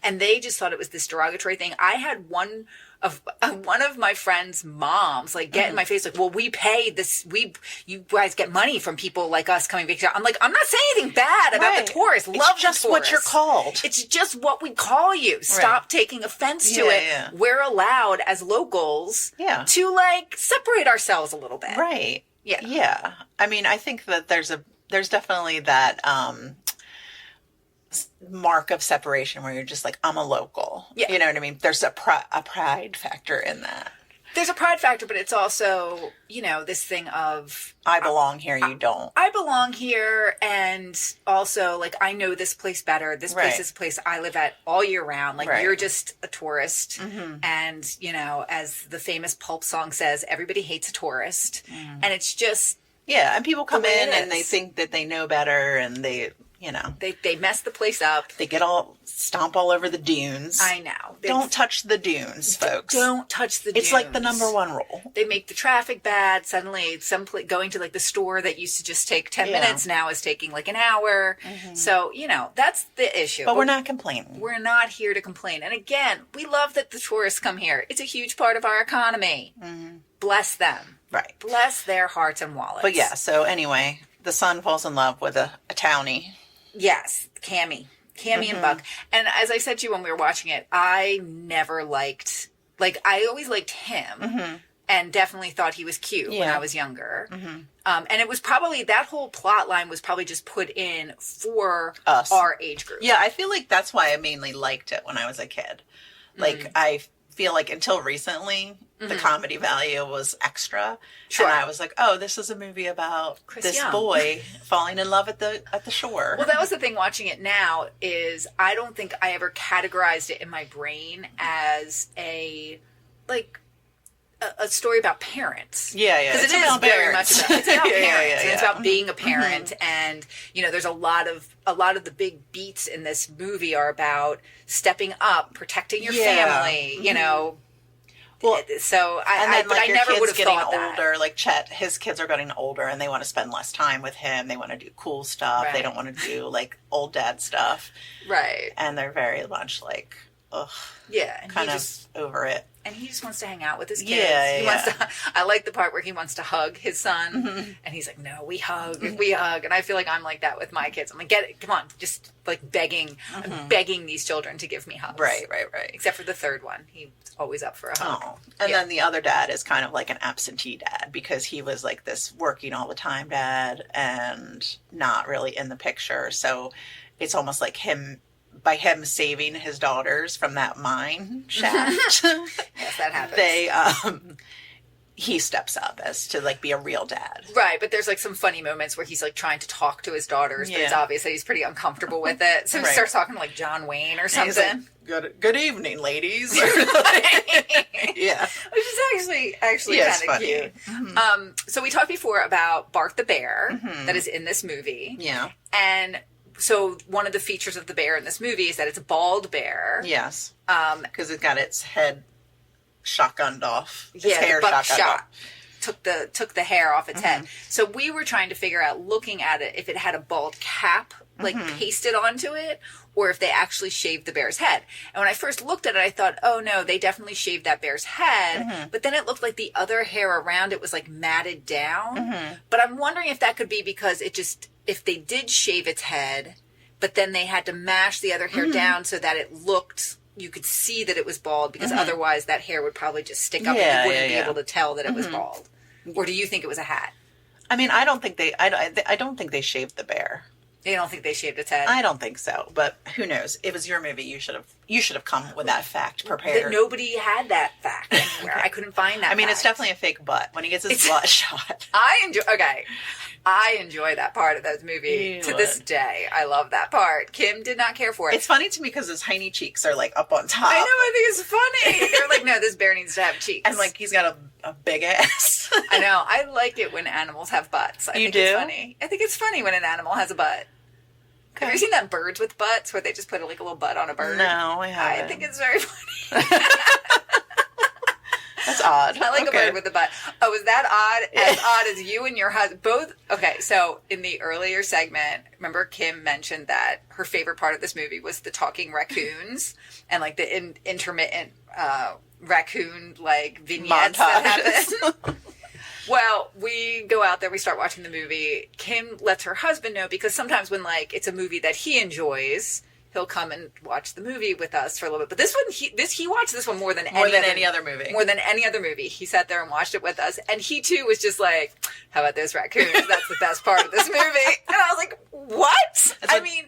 And they just thought it was this derogatory thing. I had one of my friend's moms like get in my face like, well, we pay this, you guys get money from people like us coming vacation. I'm like, I'm not saying anything bad about the tourists. Love it's just tourists. What you're called. It's just what we call you. Stop taking offense to it. Yeah. We're allowed as locals to like separate ourselves a little bit. Right. Yeah. Yeah. I mean, I think that there's definitely that mark of separation where you're just like, I'm a local. Yeah. You know what I mean? There's a pride factor in that. There's a pride factor, but it's also, you know, this thing of I belong here, you don't. I belong here, and also like I know this place better. This place is a place I live at all year round. Like you're just a tourist, and you know, as the famous Pulp song says, everybody hates a tourist, and it's just and people come in and they think that they know better, and they you know. They mess the place up. They stomp all over the dunes. I know. Don't touch the dunes, folks. Don't touch the dunes. It's like the number one rule. They make the traffic bad. Suddenly, going to like the store that used to just take 10 minutes now is taking like an hour. So, you know, that's the issue. But we're not complaining. We're not here to complain. And again, we love that the tourists come here. It's a huge part of our economy. Bless them. Right. Bless their hearts and wallets. But yeah, so anyway, the son falls in love with a townie. Yes, Cammy and Buck. And as I said to you when we were watching it, I never liked, I always liked him and definitely thought he was cute when I was younger. And it was probably, that whole plot line was probably just put in for us, our age group. Yeah, I feel like that's why I mainly liked it when I was a kid. Like, I feel like until recently, the comedy value was extra. Sure. And I was like, oh, this is a movie about this boy falling in love at the shore. Well, that was the thing watching it now is I don't think I ever categorized it in my brain as a story about parents. Yeah, yeah. Because it is very much about, it's about parents. And it's about being a parent. And, you know, there's a lot of the big beats in this movie are about stepping up, protecting your family, you know. Well, so I never would have thought that. Older, like Chet, his kids are getting older and they want to spend less time with him. They want to do cool stuff. Right. They don't want to do like old dad stuff. Right. And they're very much like, ugh. Yeah. And kind of over it. And he just wants to hang out with his kids. Yeah, he wants to. I like the part where he wants to hug his son, and he's like, "No, we hug, we hug." And I feel like I'm like that with my kids. I'm like, "Get it, come on!" Just like begging, I'm begging these children to give me hugs. Right. Except for the third one, he's always up for a hug. Oh, and then the other dad is kind of like an absentee dad because he was like this working all the time dad and not really in the picture. So it's almost like him saving his daughters from that mine shaft. Yes, that happens. He steps up as to like be a real dad. Right, but there's like some funny moments where he's like trying to talk to his daughters, but it's obvious that he's pretty uncomfortable with it. So he starts talking to like John Wayne or something. Like, good evening, ladies. Yeah. Which is actually kind of cute. So we talked before about Bart the bear that is in this movie. Yeah. And so one of the features of the bear in this movie is that it's a bald bear. Yes. Because it got its head shotgunned off. Its hair shotgunned off. Took the hair off its head. So we were trying to figure out, looking at it, if it had a bald cap like pasted onto it, or if they actually shaved the bear's head. And when I first looked at it, I thought, oh no, they definitely shaved that bear's head. But then it looked like the other hair around it was like matted down. But I'm wondering if that could be because if they did shave its head, but then they had to mash the other hair down so that it looked, you could see that it was bald, because otherwise that hair would probably just stick up and you wouldn't be able to tell that it was bald. Or do you think it was a hat? I mean, I don't think they shaved the bear. You don't think they shaved its head? I don't think so, but who knows? It was your movie. You should have come with that fact prepared. Nobody had that fact anywhere. I couldn't find that. I mean, fact. It's definitely a fake butt when he gets his butt shot. I enjoy that part of that movie this day. I love that part. Kim did not care for it. It's funny to me because his tiny cheeks are like up on top. I know. I think it's funny. They're like, no, this bear needs to have cheeks. And like he's got a big ass. I know. I like it when animals have butts. I think it's funny. I think it's funny when an animal has a butt. Okay. Have you seen that Birds with Butts where they just put like a little butt on a bird? No, I haven't. I think it's very funny. That's odd. I like a bird with a butt. Oh, is that odd? As odd as you and your husband both? Okay, so in the earlier segment, remember Kim mentioned that her favorite part of this movie was the talking raccoons and like the intermittent raccoon like vignettes that happen. Well, we go out there, we start watching the movie. Kim lets her husband know, because sometimes when like it's a movie that he enjoys, he'll come and watch the movie with us for a little bit. But this one, he watched this one more than any other movie. More than any other movie. He sat there and watched it with us. And he too was just like, how about those raccoons? That's the best part of this movie. And I was like, what? I mean,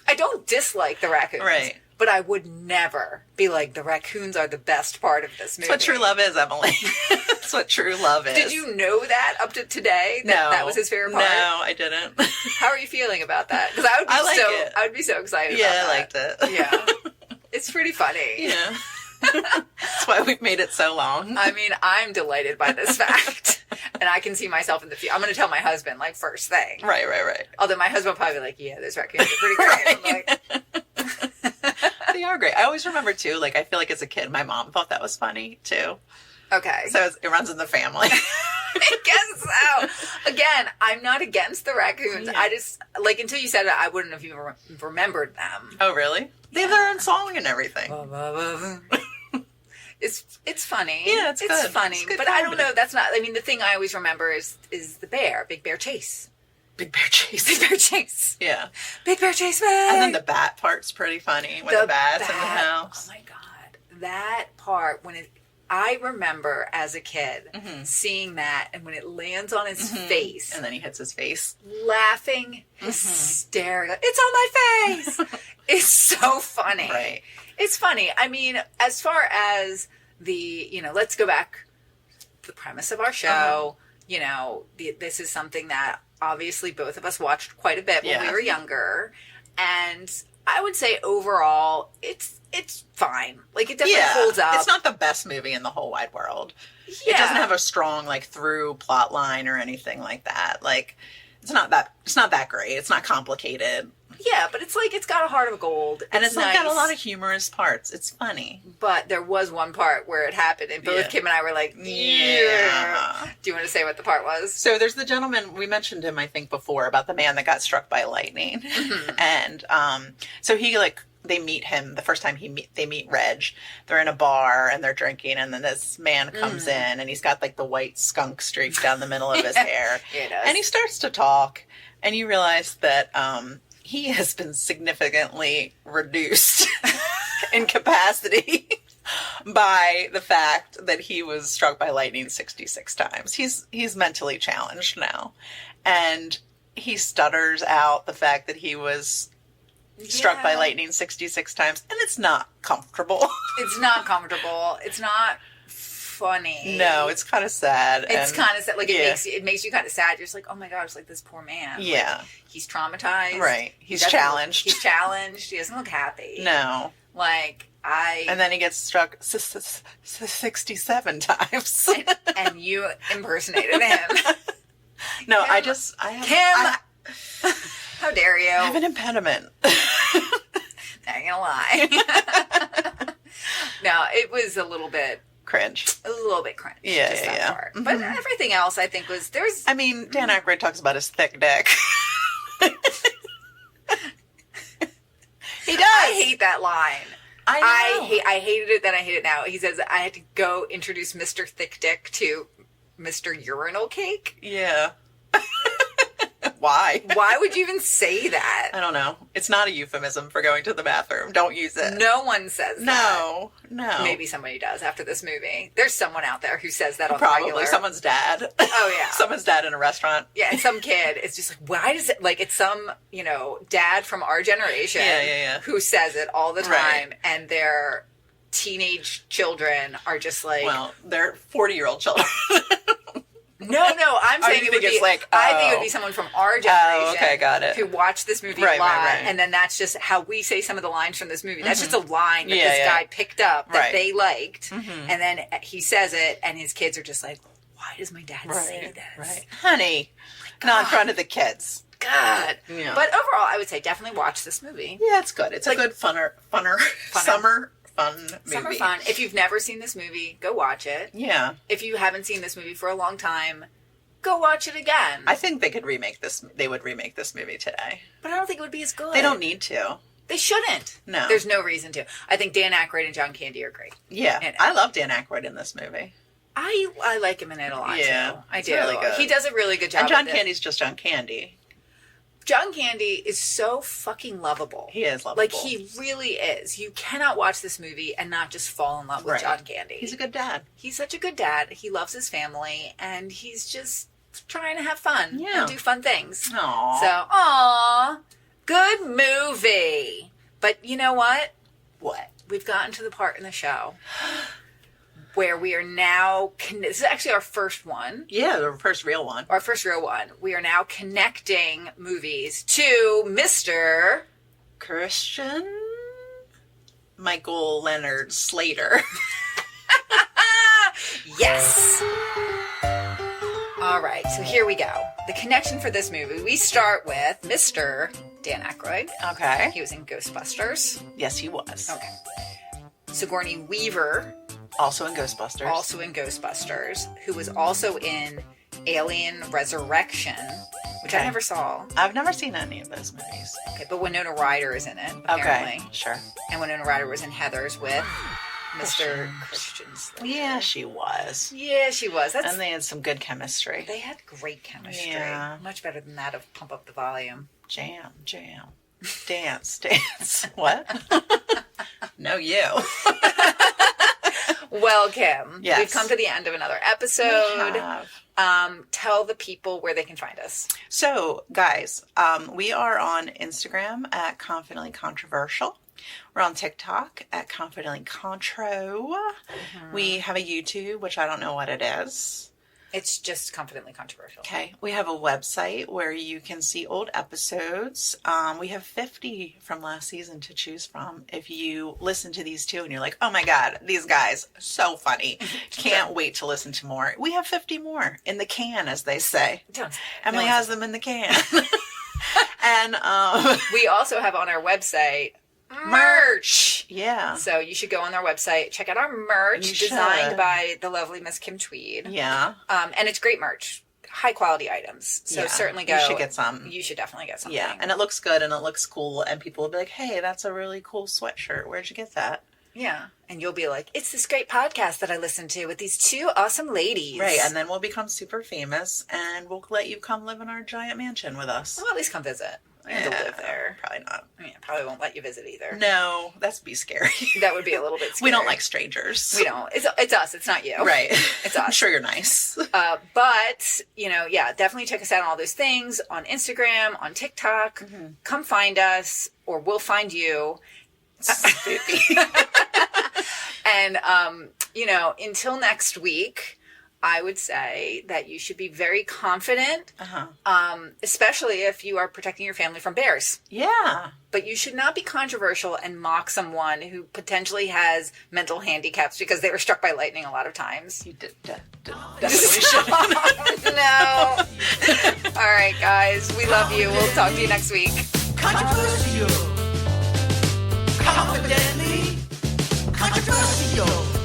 I don't dislike the raccoons. Right. But I would never be like, the raccoons are the best part of this movie. That's what true love is, Emily. That's what true love is. Did you know that up to today? That was his favorite part? No, I didn't. How are you feeling about that? Because I would be so excited about that. I liked it. Yeah. It's pretty funny. Yeah. That's why we've made it so long. I mean, I'm delighted by this fact. And I can see myself in the future. I'm going to tell my husband, like, first thing. Right. Although my husband will probably be like, yeah, those raccoons are pretty great. Right. I'm like, they are great. I always remember, too, like, I feel like as a kid, my mom thought that was funny, too. Okay. So it runs in the family. I guess so. Again, I'm not against the raccoons. Yeah. I just, like, until you said it, I wouldn't have even remembered them. Oh, really? They have their own song and everything. It's funny. Yeah, it's good. Funny. It's good but comedy. I don't know. That's not, I mean, the thing I always remember is the bear, Big Bear Chase. Big Bear Chase. Big Bear Chase. Yeah. Big Bear Chase, man. And then the bat part's pretty funny when the bat's in the house. Oh my God. That part, I remember as a kid seeing that, and when it lands on his face. And then he hits his face. Laughing hysterically. It's on my face. It's so funny. Right. It's funny. I mean, as far as let's go back to the premise of our show. This is something that obviously both of us watched quite a bit when we were younger. And I would say overall, it's fine. Like, it definitely holds up. It's not the best movie in the whole wide world. Yeah. It doesn't have a strong, like, through plot line or anything like that. Like, it's not that great. It's not complicated. Yeah, but it's like, it's got a heart of gold. And it's nice. got a lot of humorous parts. It's funny. But there was one part where it happened, and both Kim and I were like, yeah. Do you want to say what the part was? So there's the gentleman, we mentioned him, I think, before, about the man that got struck by lightning. And so they meet him the first time they meet Reg. They're in a bar and they're drinking, and then this man comes in, and he's got like the white skunk streak down the middle of his hair. Yeah, he does. And he starts to talk, and you realize that he has been significantly reduced in capacity by the fact that he was struck by lightning 66 times. He's mentally challenged now, and he stutters out the fact that he was struck by lightning 66 times, and it's not comfortable. It's not comfortable. It's not funny. No, it's kind of sad. It's kind of sad. Like, it makes you kind of sad. You're just like, oh my gosh, like, this poor man. Yeah. Like, he's traumatized. Right. He's challenged. He's challenged. He doesn't look happy. No. Like, And then he gets struck 67 times. and you impersonated him. No, Kim, Kim! How dare you? I have an impediment. Not gonna lie. No, it was a little bit cringe. Yeah, just that part. But everything else, I think, was I mean, Dan Aykroyd talks about his thick dick. He does. I hate that line. I know. I hated it then. I hate it now. He says I had to go introduce Mr. Thick Dick to Mr. Urinal Cake. Yeah. Why? Why would you even say that? I don't know. It's not a euphemism for going to the bathroom. Don't use it. No one says that. No. Maybe somebody does after this movie. There's someone out there who says that on Probably the regular. someone's dad. Oh, yeah. Someone's dad in a restaurant. Yeah, and some kid is just like, why does it, like, it's some, dad from our generation who says it all the time, Right. and their teenage children are just like... Well, they're 40-year-old children. No, I'm saying you it would think be, it's like, I think it would be someone from our generation. Oh, okay, got it. Who watched this movie Right, a lot, right. and then that's just how we say some of the lines from this movie. That's just a line that this guy picked up that they liked, and then he says it, and his kids are just like, why does my dad say this? Right. Honey, not in front of the kids. God. Yeah. But overall, I would say definitely watch this movie. Yeah, it's good. It's like, a good funner. Summer fun movie. Summer fun. If you've never seen this movie, go watch it. Yeah. If you haven't seen this movie for a long time, go watch it again. I think they could remake this. They would remake this movie today. But I don't think it would be as good. They don't need to. They shouldn't. No. There's no reason to. I think Dan Aykroyd and John Candy are great. Yeah. I love Dan Aykroyd in this movie. I like him in it a lot, too. I do. Really good. He does a really good job. And John Candy's just John Candy. John Candy is so fucking lovable. He is lovable. Like, he really is. You cannot watch this movie and not just fall in love with John Candy. He's a good dad. He's such a good dad. He loves his family, and he's just trying to have fun. Yeah. And do fun things. Aww. So, good movie. But you know what? What? We've gotten to the part in the show where we are now... This is actually our first one. Yeah, the first real one. Our first real one. We are now connecting movies to Mr. Christian Michael Leonard Slater. Yes. All right, so here we go. The connection for this movie. We start with Mr. Dan Aykroyd. Okay. He was in Ghostbusters. Yes, he was. Okay. Sigourney Weaver. Also in Ghostbusters. Also in Ghostbusters. Who was also in Alien Resurrection, which I never saw. I've never seen any of those movies. Okay, but Winona Ryder is in it, apparently. Okay, sure. And Winona Ryder was in Heathers with Mr. Christian Slater. Yeah, she was. Yeah, she was. And they had some good chemistry. They had great chemistry. Yeah. Much better than that of Pump Up the Volume. Jam. Dance. What? No, you. Well, Kim, yes. We've come to the end of another episode. We have. Tell the people where they can find us. So, guys, we are on Instagram at Confidently Controversial. We're on TikTok at Confidently Contro. Mm-hmm. We have a YouTube, which I don't know what it is. It's just Confidently Controversial. Okay. We have a website where you can see old episodes. We have 50 from last season to choose from. If you listen to these two and you're like, oh my God, these guys, so funny. Can't wait to listen to more. We have 50 more in the can, as they say. Emily has them in the can. And we also have on our website merch. Yeah. So you should go on our website, check out our merch designed by the lovely Miss Kim Tweed. Yeah. And it's great merch. High quality items. So certainly go. You should get some. You should definitely get something. Yeah. And it looks good and it looks cool and people will be like, hey, that's a really cool sweatshirt. Where'd you get that? Yeah. And you'll be like, it's this great podcast that I listened to with these two awesome ladies. Right. And then we'll become super famous and we'll let you come live in our giant mansion with us. Well, at least come visit. I have to live there. Probably not. I mean, I probably won't let you visit either. No, that'd be scary. That would be a little bit scary. We don't like strangers. We don't. It's us. It's not you. Right. It's us. I'm sure you're nice. But, definitely check us out on all those things on Instagram, on TikTok. Mm-hmm. Come find us or we'll find you. Spooky. And, until next week, I would say that you should be very confident, especially if you are protecting your family from bears. Yeah. But you should not be controversial and mock someone who potentially has mental handicaps because they were struck by lightning a lot of times. You definitely should. No. All right, guys. We love you. We'll talk to you next week. Controversial. Confidently controversial.